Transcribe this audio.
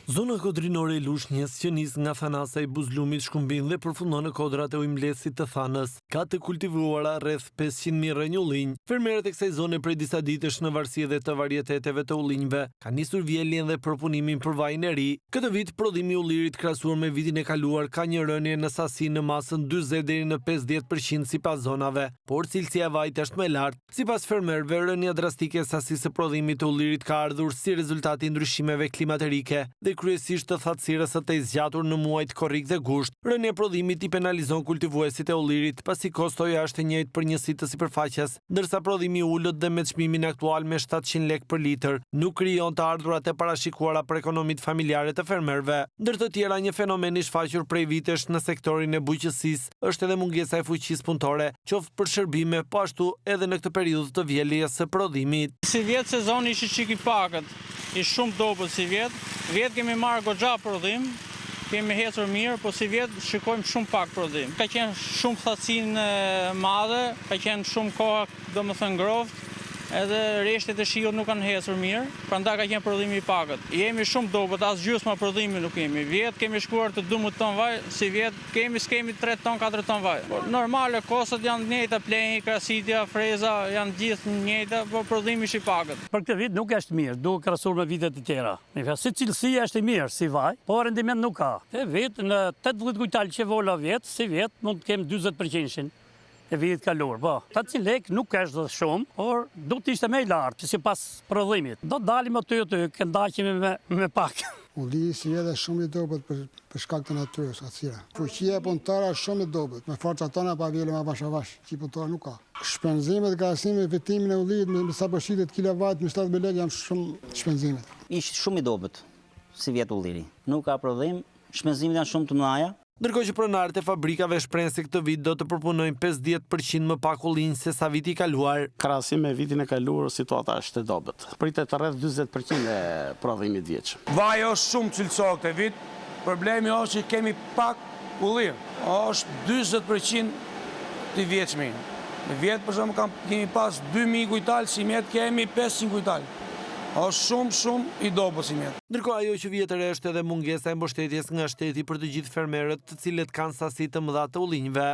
Zona kodrinore e Lushnjës, që nis nga thanasa i Buzlumit, Shkumbin dhe përfundon në kodrat e ujmlesit të Thanës, ka të kultivuara rreth 500.000 rrënjë ullinj. Fermerët e kësaj zone prej disa ditësh në varësi edhe të varieteteve të ullinjve kanë nisur vjeljen dhe përpunimin për vajin e ri. Këtë vit prodhimi i ullirit krahasuar me vitin e kaluar ka një rënje në sasi në masën 40 deri në 50% sipas zonave, por cilësia e vajit është më e lartë. Sipas fermerëve, rënja drastike e sasisë së prodhimit të ullirit ka ardhur si rezultat i ndryshimeve klimaterike dhe kryesisht të thatësirës së të zgjatur në muajt korrik dhe gusht. Rënja e prodhimit i penalizon kultivuesit e ullirit, pasi kostoja është e njëjtë për njësi të sipërfaqes, ndërsa prodhimi ulët dhe me çmimin aktual me 700 lekë për litër nuk krijon të ardhurat e parashikuara për ekonomitë familjare të fermerëve. Ndër të tjera, një fenomen i shfaqur prej vitesh në sektorin e bujqësisë është edhe mungesa e fuqisë punëtore, qoftë për shërbime, po ashtu edhe në këtë periudhë të vjeljes së prodhimit. Si vjet sezoni ishte çik i pakët, ishte shumë dobët si vjet. Vjet kemi marrë goxha prodhim, kemi hecur mirë, po si vjet shikojmë shumë pak prodhim. Ka qenë shumë thatësinë madhe, ka qenë shumë koha, domethënë ngrohtë, edhe rreshtet e shiut nuk kanë hecur mirë, prandaj ka qenë prodhimi i pakët. Jemi shumë dobët, as gjysma prodhimi nuk kemi. Vjet kemi shkuar të 12 ton vaj, si vjet s'kemi 3 ton, 4 ton vaj. Normale, kostot janë të njëjta, pleni, krasitja, freza, janë gjithë të njëjta, por prodhimi është i pakët. Për këtë vit nuk është mirë, duke krahasuar me vitet e tjera. Si cilësia është e mirë si vaj, por rendiment nuk ka. E vit në 18 kujtal që vola vjet, si vjet mund të kem 40% e vitit kaluar, po. 800 lekë nuk është dhe shumë, por do të ishte më i lartë, sipas prodhimit. Do të dalim aty, këndaqemi me pak. Ulli si edhe shumë i dobët për shkak të natyrës atyre. Fuqia punëtore është shumë i dobët. Me forcat tona pa vjelë me avash, që punëtore nuk ka. Shpenzimet e krahasimit vetimin e ullit me sa përshqitet kilowatt me 70 lekë janë shumë shpenzimet. Ishte shumë i dobët si vjet ulliri. Nuk ka prodhim, shpenzimet janë shumë të mëdha. Ndërkohë që pronarët e fabrikave shprehen se këtë vit do të përpunojnë 50% më pak ullinj se sa viti i kaluar. Krahasim me vitin e kaluar, situata është e dobët. Pritet rreth 40% e prodhimit vjeçëm. Vaji është shumë cilësor këtë vit. Problemi është që kemi pak ullir. Është 40% të vjeçmi. Në vjet për shembull kemi pas 2000 kujtal, si mjet kemi 500 kujtal. Është shumë i dobët si mjet. Ndërkohë ajo që vjetër është edhe mungesa e mbështetjes nga shteti për të gjithë fermerët të cilët kanë sasi të mëdha të ullinjve.